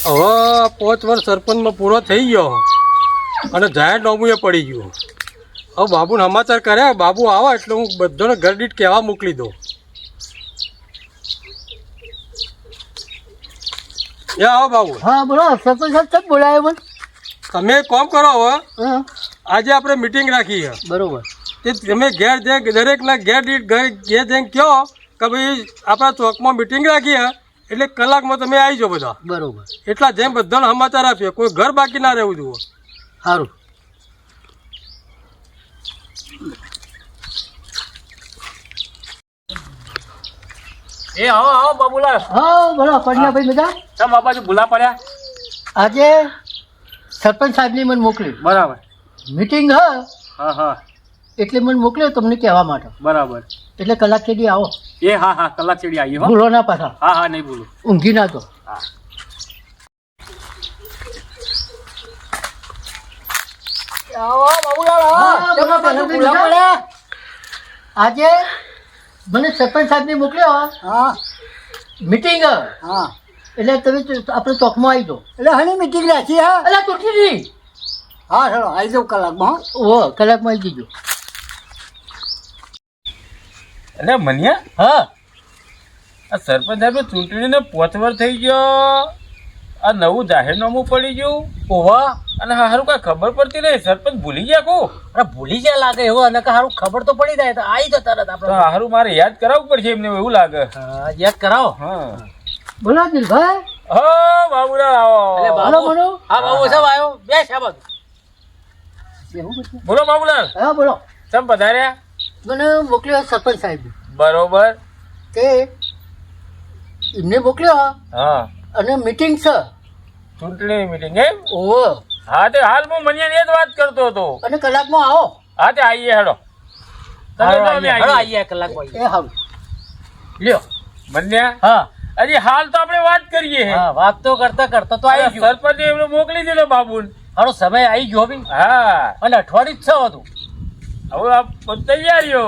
હવે 5 વર્ષ સરપંચમાં પૂરો થઈ ગયો અને જાહેર નામું એ પડી ગયું. હવે બાબુને સમાચાર કર્યા, બાબુ આવે એટલે હું બધાને ઘર દીઠ કહેવા મોકલી દઉં. એ આવો બાબુ. હા બોલો સરપંચ સાહેબ કેમ બોલાયો મને? તમે એક કામ કરો હવે, હા આજે આપણે મીટિંગ રાખી છે. બરોબર. તે તમે ઘેર દરેકના ઘેર દીઠ ઘેર જઈને કહો કે ભાઈ આપણા ચોકમાં મીટિંગ રાખી છે એટલે કલાકમાં તમે આવી જાઓ બધા. બરોબર. એટલા જેમ બધાને સમાચાર આપીએ, કોઈ ઘર બાકી ના રહેવું જોઈએ. સારું. એ આવો આવો બાબુલાલ. હા બોલો કન્યાભાઈ મજા. ચમ આ બાજુ ભૂલા પડ્યા? આજે સરપંચ સાહેબની મને મોકલી બરાબર. મીટિંગ હ હા હા એટલે મને મોકલ્યો તમને કહેવા માટે. બરાબર. એટલે કલાક સુધી આવો. એ હા હા કલાક ચડી આવી હો. ભૂલો ના પાછા. હા હા નહીં ભૂલું. ઊંઘી ના તો. હા આવો બાબુલાલ હા, આવો. ચમ આ બાજુ ભૂલા પડ્યા? આજે મને સરપંચ સાહેબને મોકલ્યો હા મીટિંગ હા. એટલે તમે આપણે ચોકમાં આવી જાઓ. એટલે હની મીટિંગ રાખી હા. એટલે તૂટી હા ચલો આવી જાઉં કલાકમાં. ઓ કલાકમાં આવી જજો. એટલે મન્યા હા આ સરપંચ સાહેબ ચૂંટણીને 5 વર્ષ થઈ ગયો, આ નવું જાહેરનામું પડી ગયું ઓવા અને હારું કઈ ખબર પડતી નહીં. સરપંચ ભૂલી ગયા કો? અરે ભૂલી જાય લાગે એવો અને સારું ખબર તો પડી જાય તો આવી તો તરત તો આપણે. હારું મારે યાદ કરાવવું પડશે એમને એવું લાગે. હા, યાદ કરાવો. હા બોલો દિલભાઈ. હો બાબુલાલ આવો. બોલો બોલો. હા બાબુ સાહેબ આવ્યો. બેસ આ બાજુ. બેહું બધું. બોલો બાબુલાલ, હા બોલો. ચમ પધાર્યા? મને મોકલ્યો સરપંચ સાહેબ બરોબર. કે એમને મોકલ્યો હા અને મીટિંગ છે. ચૂંટણી મીટિંગ એમ? ઓહો. હા તે હાલ હું મન્યાની એ જ વાત કરતો હતો. અને કલાકમાં આવો. હા તે આવીએ હેડો. તમે તો અમે આવીએ. આવીએ કલાકમાં. એ સારું. લ્યો. મન્યા હા હજી હાલ તો આપણે વાત કરીએ. હા વાત તો કરતા કરતા તો આવી ગયું. સરપંચે એમને મોકલી દીધો બાબુને. હારો સમય આવી ગયો બી. હા અને અઠવાડિયું જ છે હતું. હવે આ તૈયારીઓ.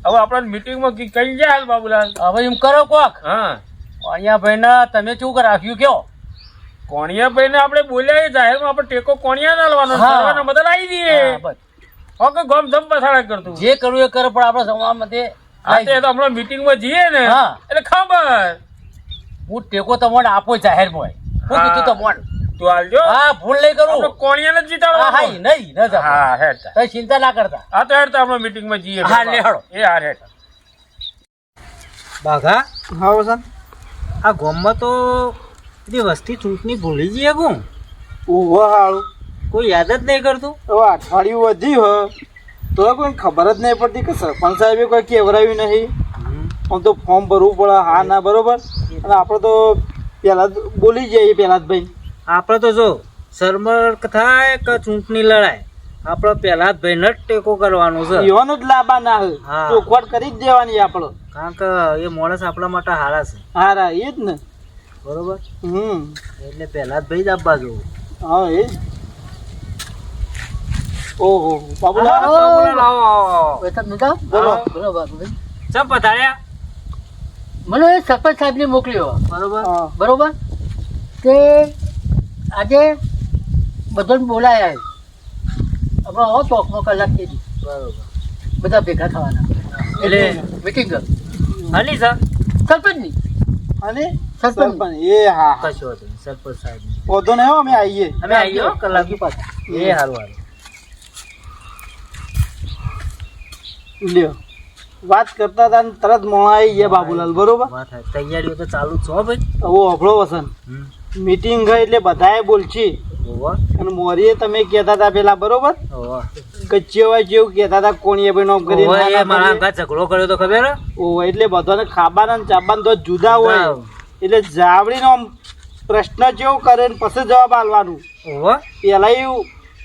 હવે આપણને મીટિંગમાં કઈ જાય હાલ બાબુલાલ? હવે એમ કરો કોક. હા અહીંયા ભાઈ તમે શું રાખ્યું કયો? કોણિયાભાઈ ને આપણે બોલ્યા જાહેરમાં આપણે ટેકો કોણિયા ના લેવાનો, હા. સર્વાના બદલ આવી દઈએ. હા, બસ. ઓકે ગમ ધમ પછાડા કરતું. જે કરવું એ કરે પણ આપણે સમાજમાં તે હા તે તો હમણાં મીટિંગમાં જઈએ ને હા. એટલે ખબર. હું ટેકો તમને આપો જાહેરમાં. હું હા. કીધું તમને. તું હાલજો. હા ભૂલ નહીં આપણે કરું. કોણિયાને જ હા જીતાડવાનો. હા નહીં ન જાઓ. હા હેડતા. તમે ચિંતા ના કરતા. હા તો હેડતા આપણે મીટિંગમાં જઈએ. હા, લે હેડો. એ હા હેડ. બાઘા હા વસંત. આ ગામમાં તો બધી વસ્તી ચૂંટણી ભૂલી જઈએ કોણ? ઓહો સારું. કોઈ યાદ જ નહીં કરતું. હવે અઠવાડિયું વધ્યું તો કોઈ ખબર જ નહીં પડતી કે સરપંચ સાહેબે કોઈ કહેવરાયું નહીં. આમ તો ફોર્મ ભરવું પડે. હા ના બરોબર. અને આપણે તો પહેલા જ બોલી જઈએ પહેલા જ ભાઈ. આપણે તો જો સરમર થાય કે ચૂંટણી લડાય, આપણે પહેલા જ ભાઈને જ ટેકો કરવાનો છે. એવાનું જ લાભા ના હોય. હા. ચોખવટ કરી જ દેવાની આપણે. કારણ કે એ માણસ આપણા માટે હારા છે. હા એ જ ને. બરોબર. હમ એટલે પહેલા જ ભાઈ જ આપવા જવું. હા એ જ. ઓહો બાબુલાલ. બાબુલાલ આવો. બોલો. ચમ પધાર્યા? મને સરપંચ સાહેબને મોકલ્યો. બરોબર. હા. બરોબર કે આજે બધાને બોલાયા હવે આવો ચોકમાં કલાક થઈ. બરોબર. બધા ભેગા થવાના એટલે મીટિંગ હાલી સર સરપંચની. અને સરપંચ એ હા કશો હતો નહીં. સરપંચ સાહેબ પોતો ને અમે આવીએ અમે આવીએ હો કલાક પાછા. એ સારું સારું. લ્યો વાત કરતા હતા ને તરત મોણા આવી ગયા બાબુલાલ બરોબર. વાત થાય. તૈયારીઓ તો ચાલુ જ છો ભાઈ. હવે અભળો વસન મીટિંગ ગઈ એટલે બધાએ બોલછી ઓવા અને મોરીએ તમે કહેતા હતા પેલા બરોબર ઓવા કચ્ચેવા જેવું કહેતા હતા કોણીએ ભાઈ નોમ કરી ઓવા એ મારા અંગા ઝઘડો કર્યો તો ખબર હે? ઓહો એટલે બધાને ખાબાના ને ચાબાના તો જુદા હોય જુદા. એટલે જાવડીનો આમ પ્રશ્ન જેવું કરે ને પછી જવાબ આલવાનું. ઓવા પેલા એવું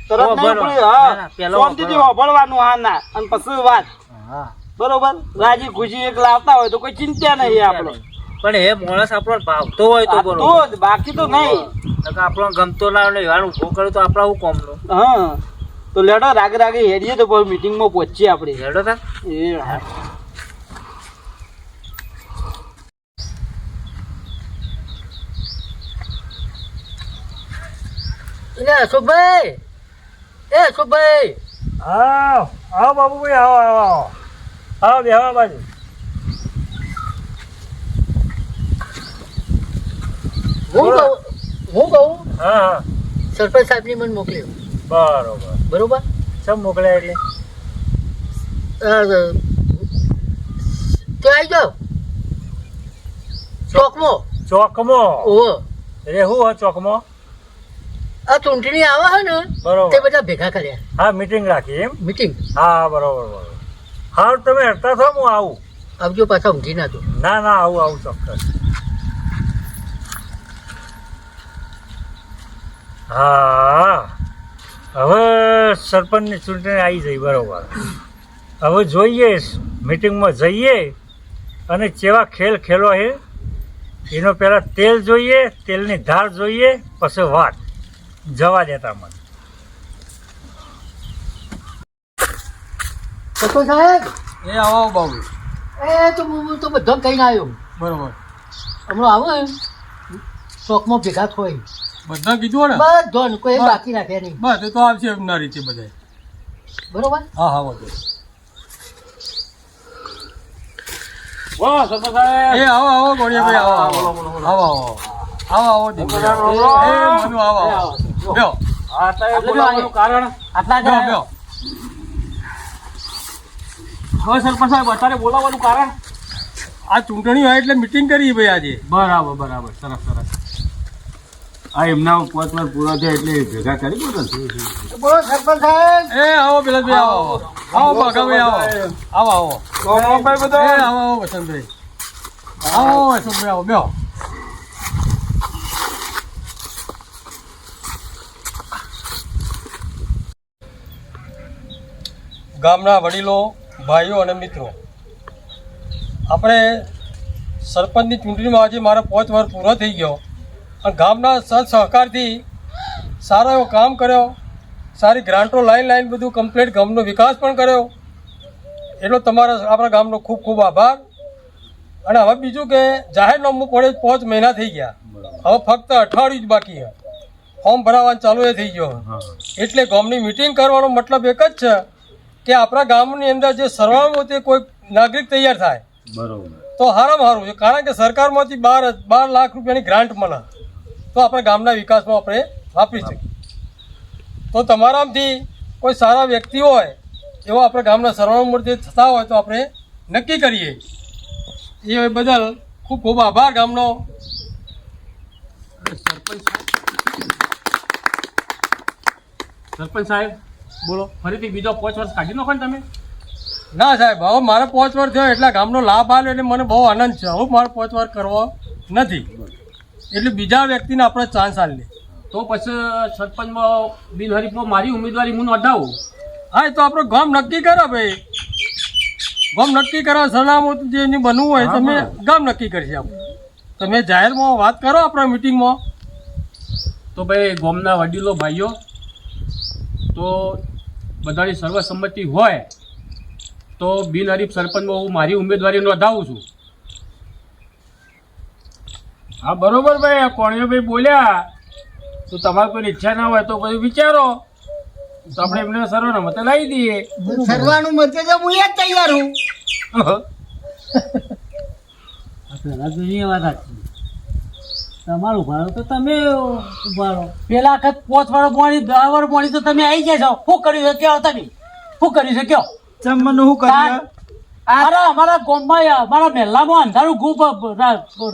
તરત ઓ, નહીં બરોબર. ઉપડી, ના, હા ના, પેલો શાંતિથી વાપરવાનું હા ના અને પછી વાત હા બરોબર. રાજી ખુશી એક લાવતા હોય તો કોઈ ચિંતા નહીં આપણે. પણ એ માણસ આપણો ભાવતો હોય તો આ બરોબર. તો જ, બાકી તો નહીં. નકર આપણો ગમતો ના હોય ને એવાનું ઉભો કર્યો તો આપણા શું કોમનો? હા તો લેડો રાગે રાગે હેડીએ તો પછી મીટિંગમાં પહોંચીએ આપણે. હેડો તા. એ હા. એટલે અશોકભાઈ, એ અશોકભાઈ, આવો બાબુભાઈ, આવો બેહવા બાજુ. હું કહું હા, સરપંચ સાહેબની મને મોકલ્યો. બરોબર. બરોબર. સબ મોકલ્યા એટલે તો આવી જાઓ ચોકમાં. ચોકમાં ઓહો, રેહું હોય ચોકમાં. આ ચૂંટણી આવે છે ને બરોબર. તે બધા ભેગા કર્યા હા, મીટિંગ રાખી એમ. મીટિંગ. હા, બરોબર. હા, તમે હરતા થો, હું આવું. આવજો, પાછા ઊંઘી ના તો. ના, આવું ચોક્કસ. હા, હવે સરપંચની ચૂંટણી આવી જઈ, બરોબર. હવે જોઈએ, મીટિંગમાં જઈએ અને કેવા ખેલ ખેલો છે એનો પહેલાં તેલ જોઈએ, તેલની ધાર જોઈએ, પછી વાત જવા દેતા મને. સરપંચ સાહેબ, એ આવો બાબુ. એ તો હું તો બધો કહીને આવ્યો. બરોબર. હમણાં આવો ને ચોકમાં ભેગા થોય બધા કીધું ને? બધો કોઈ બાકી રાખ્યા નહીં. બસ એ તો આવશે એમના રીતે બધા. બરોબર. હા વધુ. બોલો સરપંચ સાહેબ. એ આવો ગોળિયાભાઈ, આવો દીકરા. એ મનુ આવો. બેહો. હા, સાહેબ, બોલાવવાનું કારણ આટલા બેહો, જ બેહો. હવે સરપંચ સાહેબ અત્યારે બોલાવવાનું કારણ. આ ચૂંટણી હોય એટલે મીટિંગ કરી ભાઈ આજે. બરાબર, સરસ. આ એમના 5 વર્ષ પૂરા થયા એટલે ભેગા કરી બોલો. બોલો સરપંચ સાહેબ. એ આવો પેલા ભાઈ, આવો બાઘાભાઈ, આવો. ભાઈ બધા એ આવો વસંતભાઈ, આવો બેહો. ગામના વડીલો, ભાઈઓ અને મિત્રો, આપણે સરપંચની ચૂંટણીમાં આજે મારા 5 વર્ષ પૂરો થઈ ગયો અને ગામના સહકારથી સારો એવો કામ કર્યો, સારી ગ્રાન્ટો લાઈન બધું કમ્પ્લીટ ગામનો વિકાસ પણ કર્યો. એટલો તમારા આપણા ગામનો ખૂબ ખૂબ આભાર. અને હવે બીજું કે જાહેરનામું પડે 5 મહિના થઈ ગયા, હવે ફક્ત 28 જ બાકી છે. ફોર્મ ભરાવાનું ચાલુ એ થઈ ગયો. એટલે ગામની મિટિંગ કરવાનો મતલબ એક જ છે કે આપણા ગામની અંદર જે સર્વાનુમતે કોઈ નાગરિક તૈયાર થાય તો સારામાં સારું છે. કારણ કે સરકારમાંથી 12 લાખ રૂપિયાની ગ્રાન્ટ મળે તો આપણા ગામના વિકાસમાં આપણે વાપરી શકીએ. તો તમારામાંથી કોઈ સારા વ્યક્તિ હોય એવો આપણા ગામના સર્વાનુમતે થતા હોય તો આપણે નક્કી કરીએ. એ બદલ ખૂબ ખૂબ આભાર ગામનો. સરપંચ સાહેબ બોલો, ફરીથી બીજો 5 વર્ષ કાઢી નાખો ને તમે. ના સાહેબ, હવે મારે 5 વર્ષ થયો એટલે ગામનો લાભ આવ્યો એટલે મને બહુ આનંદ છે. હવે મારે 5 વર્ષ કરવો નથી એટલે બીજા વ્યક્તિને આપણે ચાન્સ આપી લે. તો પછી સરપંચમાં બિનહરીફમાં મારી ઉમેદવારી હું નોંધાવું. હા, એ તો આપણો ગામ નક્કી કરે ભાઈ. ગામ નક્કી કરો, સરનામું જે એની બનવું હોય તમે ગામ નક્કી કરશે. આપણે તમે જાહેરમાં વાત કરો આપણા મિટિંગમાં. તો ભાઈ ગામના વડીલો ભાઈઓ, તો બધાની સર્વસંમતિ હોય તો બિનહરીફ સરપંચમાં હું મારી ઉમેદવારી નોંધાવું છું. હા બરોબર ભાઈ, કોણીભાઈ બોલ્યા તો તમારે કોઈ ઈચ્છા ના હોય તો કોઈ વિચારો તો આપણે એમને સર્વસંમતે લાવી દઈએ. સર્વાનું મતે તો હું જ તૈયાર હું. પેલા જોઈએ વાત હતી, તમારું ઉભારો તો તમે ઉભારો. પેલા વખત 5 વર્ષ પાણી 10 વર્ષ પાણી તો તમે આવી ગયા છો. શું કર્યું છે કયો તમે? શું કર્યું છે કયો? ચમનું શું કર્યું? અરે અમારા ગામમાં અમારા મહેલામાં અંધારું ગુપ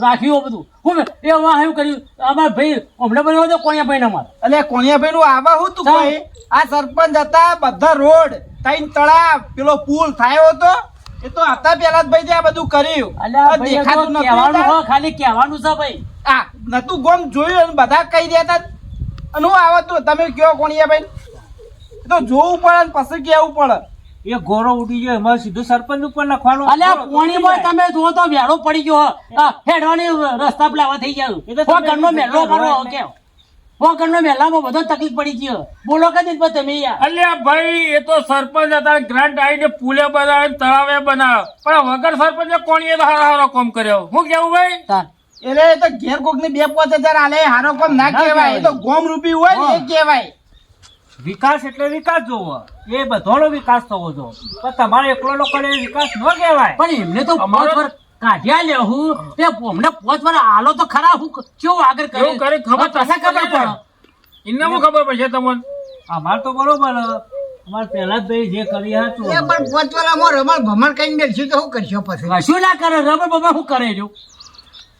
રાખ્યું બધું. હું એમાં શું કર્યું અમારા ભાઈ હમણાં બન્યો હતો કોણિયા ભાઈ અમારે. એટલે કોણિયાભાઈ નું આવા હું તું ભાઈ? આ સરપંચ હતા, બધા રોડ 3 તળાવ પેલો પુલ થયો હતો એ તો હતા પેલા જ ભાઈ આ બધું કર્યું. અલ્યા ભાઈ, દેખાતું નતું કહેવાનું તાર? હોય, ખાલી કહેવાનું છે ભાઈ. આ નતું ગોમ જોયું અને બધા કહી રહ્યા હતા અને હું આવતું તમે કયો કોણિયાભાઈ? એ તો જોવું પડે ને પછી કેવું પડે. એ ઘોડો ઉડી ગયો, એમાં સીધું સરપંચ ઉપર નાખવાનો. અલ્યા પોણીમાં તમે જુઓ તો વેળો પડી ગયો. હેડવાની રસ્તા પેલા થઈ ગયું. ઘરનો મેલો મારો કેમ ઘરનો મેલામાં બધો તકલીફ પડી ગયો. બોલો કે નહીં તમે યાર? અલ્યા ભાઈ, એ તો સરપંચ હતા, ગ્રાન્ટ આવીને પુલે બનાવે તળાવે બનાવે, પણ વગર સરપંચે કોણીએ તો હારો કામ કર્યો. હું કેવું ભાઈ? એટલે એ તો ઘેર કોક ને 2-5 હજાર આલે હારો કોમ ના ના કહેવાય. એ તો ગોમ રૂપી હોય ને એ કહેવાય. વિકાસ એટલે વિકાસ જોવો, એ બધોનો વિકાસ થવો જો, પણ તમારે એકલોનો કરે એ વિકાસ ન કહેવાય. પણ એમને તો 5 વર્ષ કાઢ્યા લે હું તે અમને 5 વર્ષ આલો તો ખરા હું કેવું આગળ કરે કેવું કરે ખબર પછી ખબર પડે. એમને શું ખબર પડશે તમને? અમાર તો બરોબર અમાર પહેલા જ ભાઈ જે કરી હતું એ પણ 5 વર્ષમાં રમણ ભમણ કઈ મેળશું તો શું કરશો પછી? કશું ના કરે રબર બાબા શું કરે જો.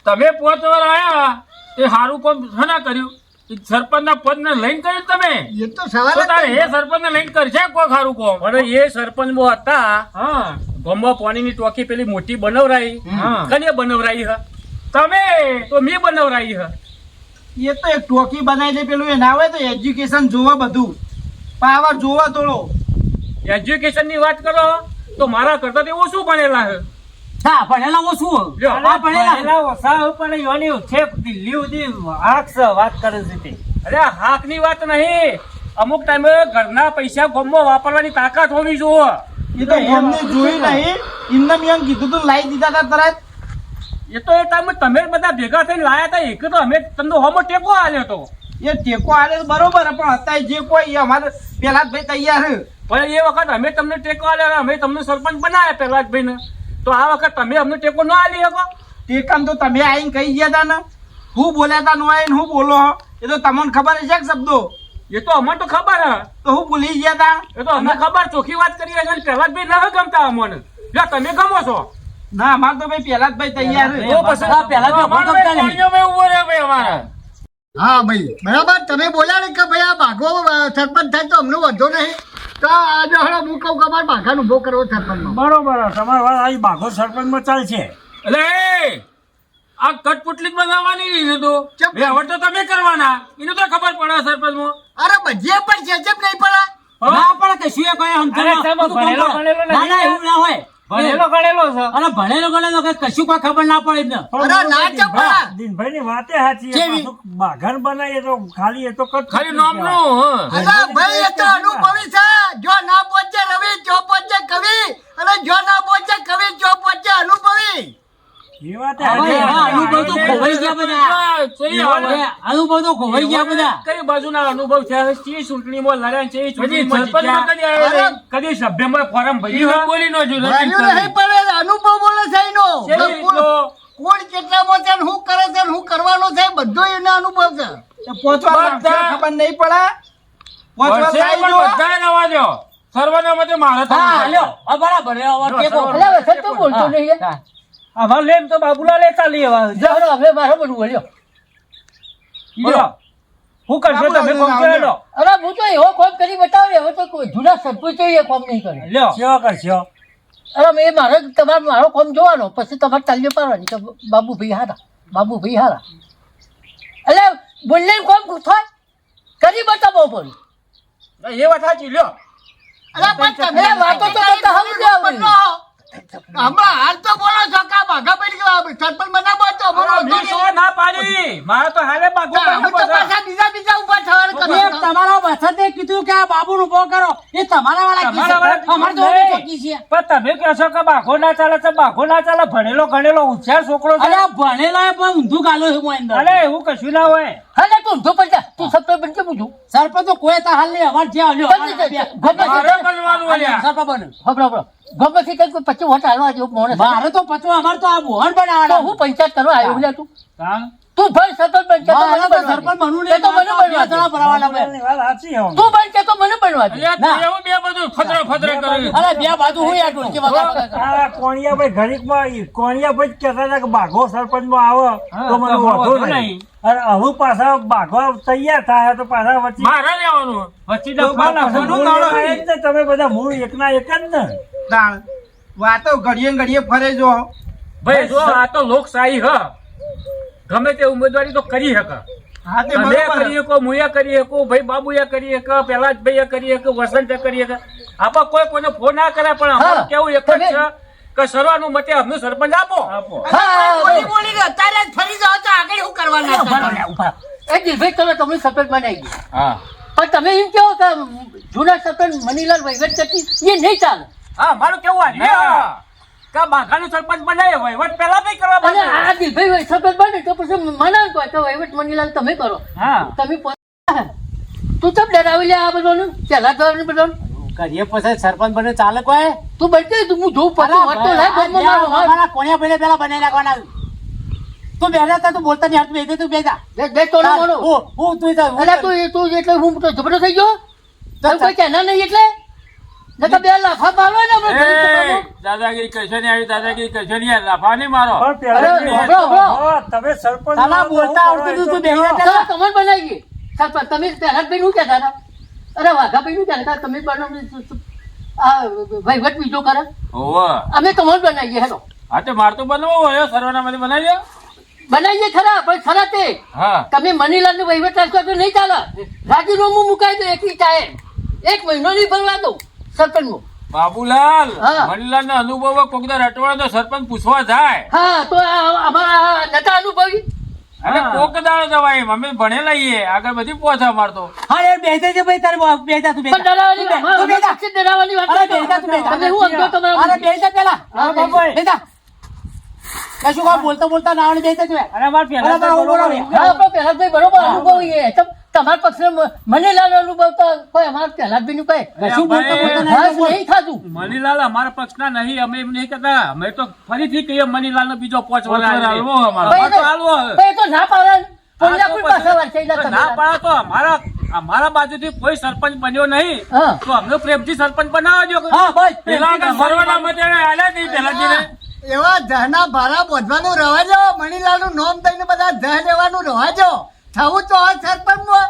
તમે 5 વાર આયા એ સારું કામ ના કર્યું, સરપંચ ના પદ ને લઈને કર્યું તમે. એ તો સવાલ તો જ તારે નથી. એ સરપંચ ને લઈને કરશે કોઈ સારું કામ. પણ એ સરપંચ માં હતા, હા, ગામમાં પાણીની ટોકી પેલી મોટી બનાવરાઈ, કને બનાવરાઈ હ? તમે તો મેં બનાવરાઈ હ. એ તો એક ટોકી બનાવી દે પેલું એ ના હોય તો એજ્યુકેશન જોવા બધું પાવર જોવા થોડો. એજ્યુકેશન ની વાત કરો તો મારા કરતા તો ઓછું ભણેલા છે. હા ભણેલા ઓછું લ્યો, આ ભણેલા ઓછા પણ યોની છે દિલ્હી સુધી આક્ષ વાત કરે છે તે. અરે હાક ની વાત નહીં, અમુક ટાઈમે ઘરના પૈસા ગામમાં વાપરવાની તાકાત હોવી જોઈએ. એ તો એમને જોઈ નહીં, એમને એમ કીધું તું લાવી દીધા હતા તરત. એ તો એ ટાઈમે તમે બધા ભેગા થઈને લાયા હતા, એક તો અમે તમને હોમો ટેકો આલ્યો હતો. એ ટેકો આલે તો બરોબર પણ અત્યારે જે કોઈ એ અમારે પેલા જ ભાઈ તૈયાર છે. પણ એ વખત અમે તમને ટેકો આલ્યો, અમે તમને સરપંચ બનાવ્યા પ્રહલાદભાઈ ને, તો આ વખત તમે અમને ટેકો ના આલી શકો. ટેકામ તો તમે આવીને કહી ગયા હતા ને, હું બોલ્યા હતા નો આવીને હું બોલો હો? એ તો તમને ખબર છે કે શબ્દો એ તો અમને તો ખબર હે, તો હું ભૂલી ગયા હતા. એ તો અમને ખબર, ચોખ્ખી વાત કરી રહ્યા છે. પ્રહલાદભાઈ ના ગમતા અમને, જો તમે ગમો છો. ના અમારે તો ભાઈ પેલા જ ભાઈ તૈયાર છે. તો પછી આ પહેલા તો અમારે ગમતા નહીં. કોણીઓમાં ઉભો રહે ભાઈ અમારે. હા ભાઈ બરાબર તમે બોલ્યા ને કે ભાઈ આ બાઘો સરપંચ થાય તો અમને વાંધો નહીં, તો આજે હળો હું કહું કે અમારે બાઘાનો ઉભો કરવો સરપંચનો. બરોબર તમારી વાત આવી બાઘો સરપંચમાં ચાલશે. એટલે આ કટપુટલી જ બનાવવાની છે તો ચમ. હવે તો તમે કરવાના, એને તો ખબર પડે સરપંચમાં. અરે ભજીયા પણ છે જેમ નહીં પડે. ના પણ કશું એ કોઈ સમજણ અરે સાહેબ, બધું ભણેલો કોણ કરે? ગણેલો ના ના એવું ના હોય. ભણેલો ગણેલો છે. અરે ભણેલો ગણેલો કે કશું કોઈ ખબર ના પડે જ ને. અરે ના ચપડા. દિનભાઈ ની વાતે સાચી છે. કેવી? પાછું બાઘન બનાવીએ તો ખાલી એ તો ખાલી નામનું હ. અરે ભાઈ એ તો અનુભવી છે. જો ના પહોંચે રવિ જો પહોંચે કવિ, અને જો ના પહોંચે કવિ જો પહોંચે અનુભવી. એ વાત હવે એવા અનુભવ તો ખોવાઈ ગયા બધા. કઈ આવે? હવે અનુભવ તો ખોવાઈ ગયા બધા. કઈ બાજુના અનુભવ છે? ચી ચૂંટણીમાં લડ્યા છે, ચી ચૂંટણીમાં સરપંચમાં જીત્યા? કદી આવ્યા નહીં. કદી સભ્યમાં ફોરમ ભર્યું હોય? બોલી નો જોયું. ભણ્યું નહીં પણ એ અનુભવ બોલે છે એનો. કેવી રીતનો? કોણ કેટલામાં છે ને શું કરે છે ને શું કરવાનું છે બધો એનો અનુભવ છે. એ પહોંચવા માંગશે, ખબર નહીં પડે. પહોંચવા વર્ષે જાય પણ જો. બધાએ નવા દ્યો. સર્વના મતે મારે થવું હા છે. લ્યો હવે બરાબર છે, હવે ટેકો. અલા વખત તો બોલતો નહીં. હા. હવે લેમ તો બાબુલા લેતા લઈએ હવે. હવે મારો બધું બોલ્યો. બોલો શું કરશો તમે કોમ કરી લો. અરે હું તો એવો કોમ કરી બતાવ્યો હવે તો કોઈ જૂના સરપંચ એ કોમ નહીં કરે. લ્યો કેવા કરશો? અરે મેં મારો કોમ જોવાનો પછી તમારે તાલીઓ પાડવાની કે બાબુભાઈ હારા બાબુભાઈ હારા. એટલે બોલને કોમ થાય કરી બતાવો પડે. એ વાત સાચી લ્યો. અરે પણ તમે વાતો તો કરતા સમજો. હમણાં હાલ તો બોલો છો કે આ બાઘાભાઈ સરપંચ બનાવો તો બોલો મેં તો ના પાડી. મારે તો હાલે બાગો અમે તો પાછા બીજા ઉભા થવાનું કરો એ તમારા વસતે કીધું કે આ બાબુ ઉભો કરો, એ તમારા વાળા તમારા વાળા કીધું. અમારે તો નહીં. ચોકી છે. પણ તમે કહો છો કે બાઘો ના ચાલે તો બાઘો ના ચાલે. ભણેલો ગણેલો હોશિયાર છોકરો છે. અરે આ ભણેલા એ પણ ઊંધું ગાલો છે મોય અંદર. અરે એવું કશું ના હોય. હા તું ઊંધો પડી જા તું સરપંચ બનજે પૂછું સરપંચ તો કોઈ તા હાલ નહીં, અમારે જ્યાં લ્યો. બની જશે. મારે બનવાનું અલ્યા. સરપંચ બને. હબળો ગમે કઈ કોઈ 25 વોટ હાલવા જેવું મોણે મારે તો પચવા અમારે તો આ મોહન તો બનાવવાના. હું પંચાયત કરવા આવ્યો એટલે તું કાં? તું ભાઈ સરપંચ બન કે તો મને મારે તો બનવા સરપંચ દે. બનવું એ તો મને નહીં. બનવા દે. જણા ભરાવાના બે. બાબુલાલની વાત સાચી છે. તું બન કે તો મને બનવા દે. અલ્યા, ના. એવું બે બધું ફતરે ફતરે કર્યું. અરે બે બાજુ હું યાર ઢોલકી વગાડતા. આ કોણિયાભાઈ ઘડીકમાં કોણિયાભાઈ જ કહેતા હતા કે બાઘો સરપંચમાં આવે તો મને વાંધો નહીં. અને હવે પાછા બાઘો તૈયાર થાય તો પાછા વચ્ચે મારે લેવાનું. વચ્ચે તો ડબ્બા નાખો. બાબુ- મૂળ એક જ ને, તમે બધા મૂળ એકના એક જ ને. તાણ. વાતો ઘડીએ ને ઘડીએ ફરે જો. ભાઈ જો આ તો લોકશાહી હ. ગમે તે ઉમેદવારી તો કરી શકે. હા તે તમે બરોબર. કરી શકો, મુયા કરી શકો, ભાઈ બાબુએ કરી શકે, પ્રહલાદભાઈએ કરી શકે, વસંતે કરી શકે. આપણે કોઈ કોઈને ફોન ના કરે પણ અમારું હા. કેવું એક જ છે કે સર્વાનું મતે અમને સરપંચ આપો. હા બોલી અત્યારે જ ફરી જાવ તો આગળ શું કરવાના એ દિલભાઈ તમે સરપંચ બનાવી દો. હા પણ તમે એમ કહો કે જૂના સરપંચ મનીલાલ વહીવટ કરતી એ નહીં ચાલે. હા મારું કેવું આ લ્યો. કા બાઘાનું સરપંચ બનાવે વહીવટ પહેલા નહીં કરવા અને પડે. આ દિલભાઈ સરપંચ બને તો પછી મનાવ કહો કે વહીવટ મનીલાલ તમે કરો હા તમે પોતે તું ચમ ડરાવી લે આ બધાનું પેલા જવાનું બધાનું કરીએ પછી સરપંચ બને ચાલે કોઈ તું બનતી તું હું જોઉં પાછું વાત તો લાય ગામમાં મારો હાથ. અમારા કોણિયા ભાઈને પેલા બનાવી નાખવાના તું બેઠા તા તું બોલતા નહીં હાથ બેઠે તું બેઠા બે તોડો મારો હું તું જા અલા તું એટલે હું તો ઝઘડો થઈ ગયો તને કોઈ કહેના નહીં એટલે નકર બે લાફા મારવા ને આપણે ઘરે એ, જવાનું. દાદાગીરી કશો નહીં આવી, દાદાગીરી કશો નહીં આવી, લાફા નહીં મારો. પણ અરે, પહેલા હભળો, હભળો. તમે સરપંચ તારા બોલતા આવડતું તું બેહી જા. ચાલો તમને બનાવી ગઈ સરપંચ તમે પહેલા ભાઈ નું કહેતા હતા અરે વાઘાભાઈ નું કહેતા હતા તમે બનાવો આ વહીવટ બીજો કરે હોવે. અમે તમને બનાવીએ હેલો હા તે મારે તો બનવું હોય સરવાનામાંથી બનાવી દો. બનાવીએ ખરા પણ ખરા તે હા તમે મનીલાલ નું વહીવટ રાખશો તો નહીં ચાલે રાજીનામું મુકાઈ દો એકલી ટાઈમ 1 મહિનો નહીં ભરવા દો સરપંચ નું બાબુલાલ હા. મણીલાલ ના અનુભવ કોકદા રટવાડે તો સરપંચ પૂછવા જાય હા તો અમારા નતા અનુભવી અને કોકદાળ જવાય અમે ભણેલા છીએ આગળ બધી પહોંચા મારતો. હા યાર બેસી જા ભાઈ તારે બેસી તું પણ બેસી ડરાવવાની તું વાત- બેસી જા. પક્ષી ડરાવવાની વાત અરે ના બેસી જા તું બેસી જા. તમે હું સમજો તમારા અરે બેસી જા પેલા હા, બેસી જા. કશું કામ બોલતા બોલતા ના આવડે બેસી જા તું. અરે મારે પહેલા અરે તારા ઉભો રહો. હા પણ પહેલા ભાઈ બરોબર અનુભવીએ તમારા પક્ષને મનીલાલ અનુભવ તો કોઈ અમારા પહેલા જ નું કઈ કશું બોલતા બોલતા ના બસ નહીં થાતું મણીલાલ અમારા પક્ષના નહીં, અમે એમ નહીં કહેતા. અમે તો ફરીથી કહીએ મણીલાલ નો બીજો પોચવાનો હાલવો અમારો. ભાઈ તો- હાલવો. ભાઈ તો ના પાડે આ કોઈના તો કોઈ પાછા વાર છે પછી ના પાડો તો અમારા બાજુથી કોઈ સરપંચ બન્યો નહીં હા તો અમને પ્રેમથી સરપંચ બનાવજો. હા બસ પેલા આગળ સરવાના મતે આલ્યા નહીં પેલાજીને. એવા જહના ભારા બોધવાનું રવા દો મણીલાલનું નામ દઈને બધા જહ લેવાનું રવા દો થવું તો આ સરપંચમાં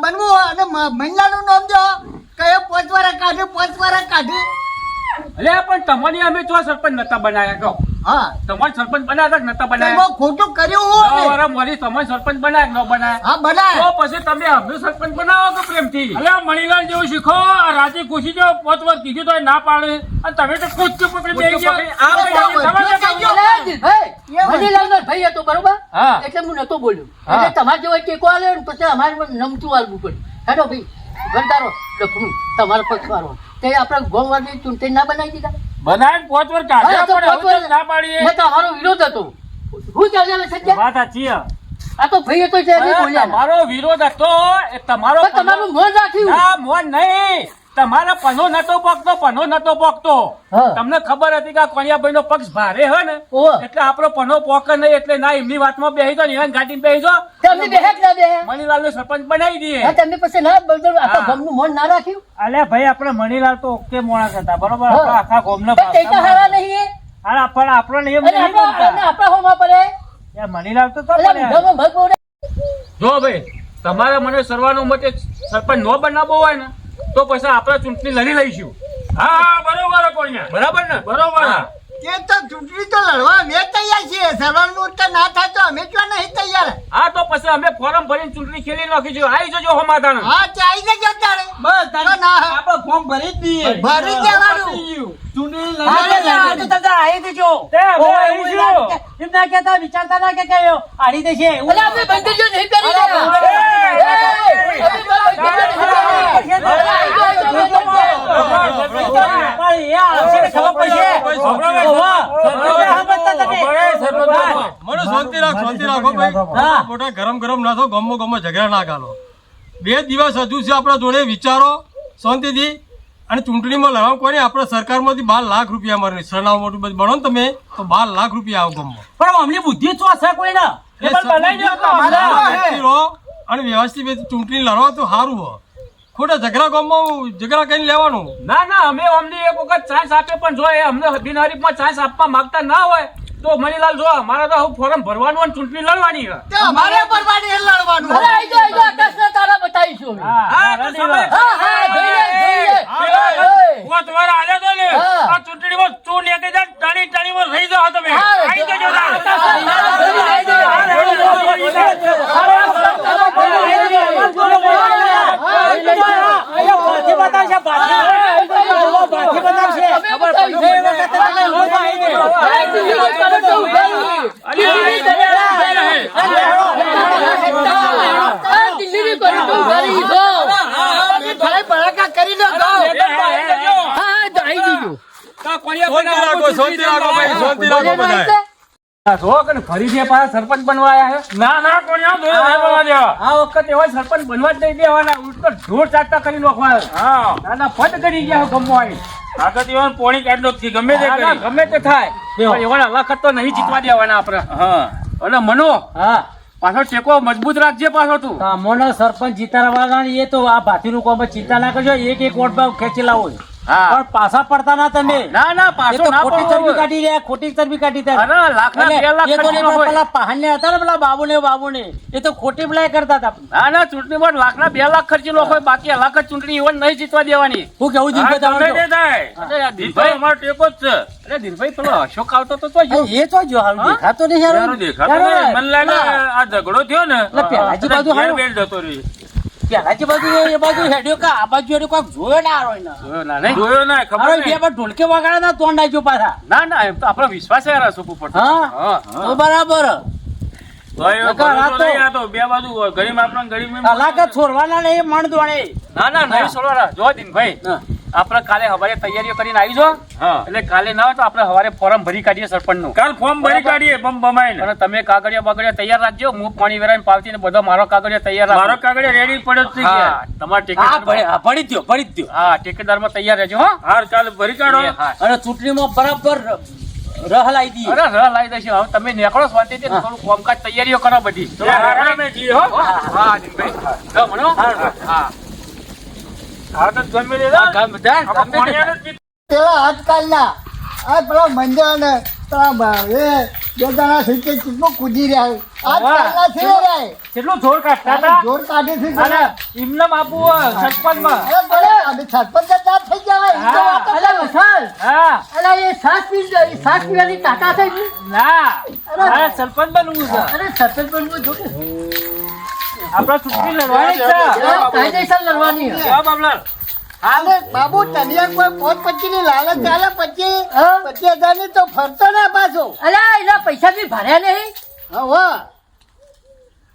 બનવું હોય અને મહિલાનું નામ જો કયો 5 વારા કાઢ્યું 5 વારા કાઢી અલ્યા પણ તમારી અમે ચો સરપંચ નતા બનાયા કહો. હા તમારે સરપંચ બનાવ્યા કે નતા બનાયા? તેમાં ખોટું કર્યું હું નવ ને. વારા મોરી તમારે સરપંચ બનાયા કે ન બનાયા? હા બનાય તો પછી તમે અમને સરપંચ બનાવો કે પ્રેમથી? અલ્યા મણીલાલ જેવું શીખો. આ રાજી ખુશી જો 5 વાર કીધું તો ના પાડે અને તમે તો કૂદકું પકડી બેસી ગયા. આ ભાઈ સમજ નથી. અલા, દિલભાઈ, મનીલાલનો ભાઈ હતો બરોબર હા. એટલે હું નતો બોલ્યો હા. એટલે તમારે જેવો ટેકો આલ્યો ને પછી અમારે પણ નમતું આલવું પડ્યું હેડો ભાઈ ગંધારો ડફનું તમારો પક્ષવાળો તે આપણે ગોમવારની ચૂંટણી ના બનાવી દીધા બનાવીને 5 વાર કાઢ્યા હા, તો પણ હવે પાંચ તો ના પાડીએ. મેં તો અમારો વિરોધ હતો હું ચાલે સજ્જા વાત સાચી છે. આ તો ભાઈ હતો એટલે નહીં બોલ્યા ના. તમારો વિરોધ હતો એ તમારો પણ તમારું મોન રાખ્યું ના મોન નહીં. તમારા પનો નતો પોકતો. હા. તમને ખબર હતી કે આ કોણિયાભાઈ નો પક્ષ ભારે હોય ને ઓહો. એટલે આપણો પનો પોકે નહીં એટલે ના એમની વાતમાં બેસી જાઓ ને એના ગાડીમાં બેસી જાઓ. તમને બેહે કે ના બેહે મણીલાલ નો સરપંચ બનાવી દઈએ. હા તમે પછી ના બદલ આખા હા. ગામનું મોન ના રાખ્યું અલ્યા ભાઈ આપણે મણીલાલ તો ઓકે મોણસ હતા બરોબર હા. આપણે આખા ગામનો પણ તે તો હારા નહીં એ. પણ આપણને એમ અને નહીં આપણા અને ગમતા. આપણા હોમાં પડે યાર મણીલાલ તો તો એટલે પડ્યા. ઊંધામાં ભગ બોલે. જો ભાઈ તમારે મને સર્વાનુમતે સરપંચ નો બનાવવો હોય ને તો પછી આપણે ચૂંટણી લડી લઈશું. હા બરોબર કોણિયા બરાબર ને બરોબર. તે તો ચૂંટણી તો લડવા અમે તૈયાર છીએ સરવાનું તો ના થાય તો અમે ક્યાં નહીં તૈયાર હા તો પછી અમે ફોર્મ ભરીને ચૂંટણી ખેલી નાખીશું. આવી જજો સમાધાન. હા તે આવી જજો તારે બસ તો ના આપણે ફોર્મ ભરી જ દઈએ ભરી દેવાનું ચૂંટણી હા, લડી આ તો તમે આવી દેજો. તે અમે ઓય, આવીશું. ઓય, ના કે- એમ ના કહેતા, વિચારતા ના કે કયો આડી દેશે. એવું અલા, અમે બંધીઓ નહીં કરી અરે, દેતા. અરે, એ, અમે બંધીઓ નહીં કરી દેતા. પણ એ આવશે ને ખબર પડશે. ઓહો. સમજતા તમે. મને શાંતિ રાખો ભાઈ હા. મોટા ગરમ ના થો ગમો ઝઘડા ના ગાલો 2 દિવસ હજુ છે આપણા જોડે વિચારો શાંતિથી અને ચૂંટણીમાં લડાવ કોને આપણે સરકારમાંથી 12 લાખ રૂપિયા મળે સરનામું મોટું બધું બનો ને તમે તો 12 લાખ રૂપિયા આવો ગમો પણ અમને બુદ્ધિ તો હશે કોઈ ના એ પણ બનાવી દો તો અમારા. અને વ્યવસ્થિત રીતે ચૂંટણી લડવા તો સારું હો ખોટા ઝઘડા ગામમાં ઝઘડા કરીને લેવાનું ના ના અમે અમને એક વખત ચાન્સ આપે પણ જો એ અમને બિનહરીફમાં ચાન્સ આપવા માંગતા ના હોય તો મણીલાલ જો અમારા તો હું ફોર્મ ભરવાનું અને ચૂંટણી લડવાની છે. તે અમારે પરવાની લડવાનું અરે, આઈ જાઓ, આકાશના તારા બતાવીશું અમે. હા, તો સમય- હા, હા, જોઈએ. પેલો પોત વાર આલ્યો તો ને, હા. આ ચૂંટણીમાં તું નીકળી જા, ટાણીમાં રહી જાઓ તમે. હા, આઈ જજો તાર. આકાશના તારા ભરી લઈ ભાથી બતાવશે, ભાથી બતાવશે. અમે બતાવીશું. અરે, દિલ્હી કરો તો ઉભેલી. દિલ્હી કરે. અરે, દિલ્હીની કરી તો ઉભેલી છો. શાંતિ રાખો ભાઈ, શાંતિ રાખો બધાય. જો કે ફરીથી પાછા સરપંચ બનવા આયા છે. ના ના કોઈ આમ ધોયો નહીં બોલવા દેવા. આ વખત એવા સરપંચ બનવા જ નહીં દેવાના, ઉલટો ઢોર ચાટતા કરી નાખવા. હા નાના ફટ કરી ગયા ગમો આવી. આગળ દીવાનું પોણી કાઢ નાખી, ગમે તે કરી. ગમે તે થાય પણ એવા વખત તો નહીં જીતવા દેવાના આપણે. હા અને મનો હા પાછો ટેકો મજબૂત રાખજે પાછો તું. કામોનો સરપંચ જીતાડવાના એ તો આ ભાતીનું કામ ચિંતા ના કરજો, એક વોટ ભાવ ખેંચી લાવો. હા પણ પાછા પડતા ના તમે. ના ના એ પાછો તો ના ખોટી પડવો. ચરબી કાઢી રહ્યા, ખોટી ચરબી કાઢી રહ્યા. અરે લાખના એટલે 2 લાખ એ તો ખર્ચી નહીં, નાખો. પેલા પહાડને હતા ને પેલા બાબુને એ તો ખોટી બલાય કરતા હતા. ના ના ચૂંટણીમાં લાખના 2 લાખ ખર્ચી નાખો, બાકી લાખ જ ચૂંટણી ઇવન નહીં જીતવા દેવાની. હું કેવું હા, જીતભાઈ ગમે તે તમારે થાય. અરે આ જીતો દિલભાઈ, અમારો ટેકો જ છે. અરે દિલભાઈ પેલો અશોક આવતો તો જો. એ તો જો હાલ દેખાતો નહીં યાર. યાર, દેખાતું નહીં. મને લાગે આ ઝઘડો થયો ને એટલે પહેલાજી બાજુ ઘેર હારું. બેર જતો રહ્યો. પેલાજી બાજુ એ બાજુ હેડ્યો કા આ બાજુ હેડ્યો કોક જોયો ના આરો એના. જોયો ના નહીં? જોયો ના ખબર અરે બે નહીં. બાર ઢોલકે વગાડ્યા ના તોંડ આજો પાછા. ના ના એમ તો આપણો વિશ્વાસ છે યાર અશોક ઉપર તો. હા હા તો બરાબર. ભાઈ, હવે નકર આ ભરોસો તો- નહીં, આ તો બે બાજુ ગરીબ આપણને ગરીબ એમ. અલાકા છોડવાના નહીં મણ દોડે. ના ના નહીં છોડવાના. જો દિનભાઈ હા. આપણે કાલે સવારે તૈયારીઓ કરીને આવી જો. હા. એટલે કાલે ના હોય તો આપણે સવારે ફોર્મ ભરી કાઢીએ સરપંચ નું. કાલ ફોર્મ ભરી કાઢીએ બમ બમાઈને. અને તમે કાગળિયા બાગળિયા તૈયાર રાખજો, હું પાણી વેરાઈને પાવતી ને બધો મારો કાગળિયા તૈયાર મારો રાખો. કાગળિયો રેડી પડ્યો જ છે હા ઘેર. તમારા હા ટેકેદાર પડી જ દ્યો. હા ટેકેદારમાં તૈયાર રહેજો હો. હાર કાલ ભરી કાઢો. હા. અને ચૂંટણીમાં બરાબર રહ લાવી દઈએ. અરે રહ લાવી દઈશું. હવે તમે નીકળો શાંતિથી ને થોડું કામકાજ તૈયારીઓ કરો બધી. એ આરામે જઈએ હો. હા દિનભાઈ જો મનો. હા હા તો જમી લીધા? હા, બધા આપણે પોણીયાને જ પેલા આજકાલના આ પેલા મંજા ને પેલા એ બે જણા છે તે કેટલું કૂદી રહ્યા છે. આજકાલના છે રે કેટલું જોર કાઢતા હતા. જોર કાઢે છે અને એમને આપવું સરપંચમાં. અરે ભલે અમે સરપંચ જ ના થઈ જવાય એ તો વાત જ અલા વિશાલ, હા અલા એ સાત પીવાની તાકાત થઈ ગઈ. ના મારે સરપંચ બનવું છે. અરે સરપંચ બનવું જો કે આપણે ચૂંટણી લડવાની જ છે. કાયદેસર લડવાની છે. હા, બાબલા. અરે બાબુ તને કોઈ 5-25 ની લાલચ ચાલે પછી હા? 25,000 ની તો ફરતો ના પાછો અલા એના પૈસા બી ભર્યા નહીં. હવે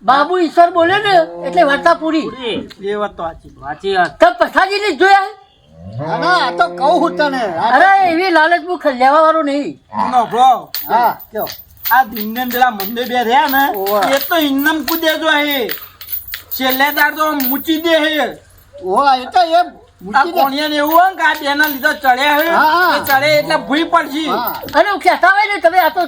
બાબુ ઈશ્વર બોલે ને એટલે વાર્તા પૂરી. એ વાત તો સાચી. સાચી વાત. તમ પછાજી ને જોયા? ના આ તો કહું હું તને અરે એવી લાલચ મુખ લેવા વાળો નહીં. નો બ્રો હા કયો આ દિનને પેલા મંદિર બે રહ્યા ને ઓવા. એ તો ઇન્નમ કૂદે જો હે છેલ્લે દાર તો મૂચી દે હે. ઓ એ તો એ આ મૂકી દે. કોણિયાને એવું હોય ને કે આ બેના લીધે ચડ્યા હે હા. એ ચડે એટલે ભૂઈ પડશે. હા અને હું કહેતા હોય ને તમે આ તો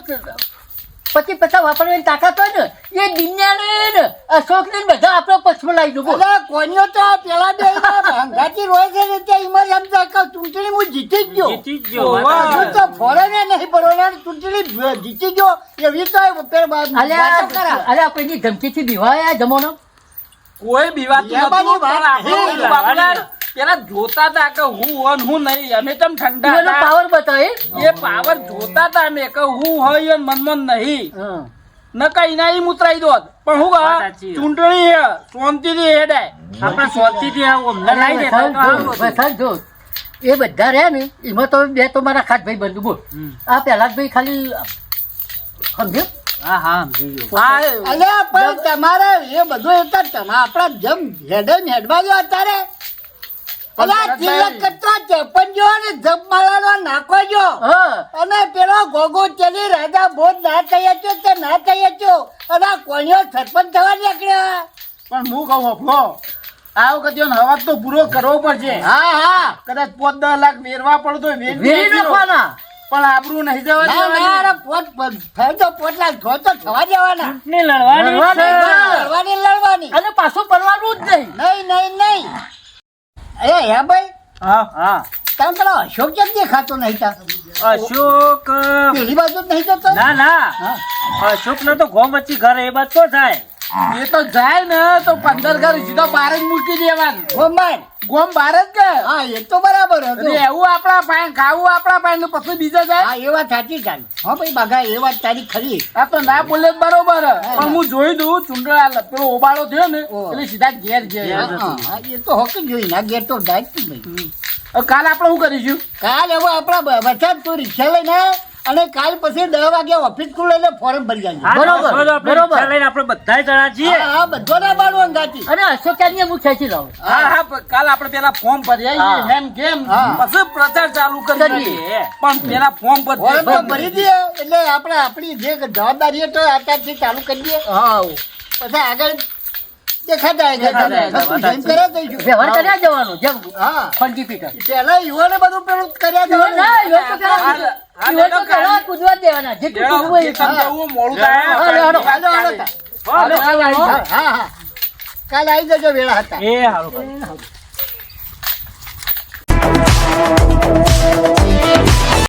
25 વાપરવાની તાકાત હોય ને એ દિન્યાને ને અશોક ને બધા આપણો પક્ષમાં લાવી દો. બોલ. અરે કોઈનો તો પેલા બે ભંગાતી રોય છે ને ત્યાં ઈમર એમ થાય કે ચૂંટણી હું જીતી જ ગયો જીતી જ ગયો. ઓવા. હજુ તો ફોરેને નહીં પડવાના ચૂંટણી જીતી ગયો એવી તો અલ્યા કોઈની ધમકીથી બીવાયા જમોનો. કોઈ બીવાતું એમાંની નતું, પણ વાત આપણે હે. બાપલા પેલા જોતા હતા કે હું હોય ને હું નહીં. અમે તમ ઠંડા એનો હતા. પાવર બતાવે. એ પાવર જોતા હતા અમે કે હું હોય ને મનમાં નહીં હા. ન કઈ ના ઈ મુતરાઈ દોત પણ હું વાત કહા સાચી. ચૂંટણી હે શાંતિથી હેડાય. આપણે શાંતિથી આ અમને લાવી દેતા તો આવું હતું. વસાલ જો એ બધા રહ્યા ને એમાં તો બે તો મારા ખાસ ભાઈ બંધુ. બોલ આ પહેલા ભાઈ ખાલી સમજ્યો. હા હા સમજી ગયો. હા અલ્યા પણ તમારે એ બધું એટલે તમે આપણા જેમ હેડે ને હેડવા જો અત્યારે અલ્યા તિલક કરતો ચેપન જો ને જપ માળાનો નાખો જો હા અને પેલો ગોગો ચલી રાજા બોધ ના થઈ હતો તે ના થઈ હતો અને આ કોણિયો સરપંચ થવા નીકળ્યા. પણ હું કહું હફલો આ વખતે હવાજ તો પૂરો કરવો પડશે. હા હા કદાચ 5-10 લાખ વેરવા પડતો હોય, વેરી વેરી નાખજો. નાખવાના. પણ આબરૂ નહીં જવા ના ના દેવાની. અરે થઈ તો પોટલા જો તો થવા દેવાના ચૂંટણી લડવાની જ છે. લડવાની અને પાછું પડવાનું જ નહીં. નહીં એ હે ભાઈ હા હા તમે પેલો અશોક કેમ દેખાતો નહીં તા અશોક પેલી બાજુ જ નહીં જતો ના ના હા. અશોક નો તો ગોમ વચ્ચે ઘર એ બાદ તો થાય. એ તો જાય ને તો 15 ઘર સીધો બહાર જ મૂકી દેવાનું. ગોમાન ગોમ બહાર જ કે હા એ તો બરાબર હતું એટલે એવું આપણા પાસે ખાવું આપણા પાસે ને પછી બીજા જાય. હા એ વાત સાચી ચાલ હા ભાઈ બાગા એ વાત તારી ખરી આ તો ના બોલે જ બરોબર પણ હું જોઈ દઉં ચૂંટણા પેલો ઓબાળો થયો ને ઓહ. એટલે સીધા ઘેર ગયા. હા, હા, એ તો હોકી જોઈ ના ગેર તો ડાયટ ભાઈ હવે કાલ આપણે શું કરીશું? કાલ હવે આપણા બચાવ તું રિક્ષા લઈને અને કાલ પછી 10 વાગે ઓફિસ ખુલે એટલે ફોર્મ ભરી જાય બરોબર, બરોબર. આપણે બધા જણા છીએ હા બધો ના બાળવો અંગાતી અને અશોકની હું ખેંચી લઉં કાલ આપણે પેલા ફોર્મ ભરી હા. આવીએ એમ કેમ પછી પ્રચાર ચાલુ કરી કરીએ. પણ પેલા ફોર્મ ફોર્મ તો ભરી દઈએ એટલે આપણે આપણી જે જવાબદારી હોય તો અત્યારથી ચાલુ કરી દઈએ પછી આગળ દેખાતા જેમ કર્યા જઈશું વ્યવહાર કર્યા જવાનું જેમ હા ફંકી પીટર પેલા યુવાને બધું પેલું કર્યા જવાનું. ના યો તો પેલા યો તો પેલા કૂદવા જ દેવાના જેટલું કૂદવું હોય એટલું. મોડું હાલો, હાલો. હાલો, હાલો તા. હા હા કાલ આવી જજો વેળા હતા એ હારું.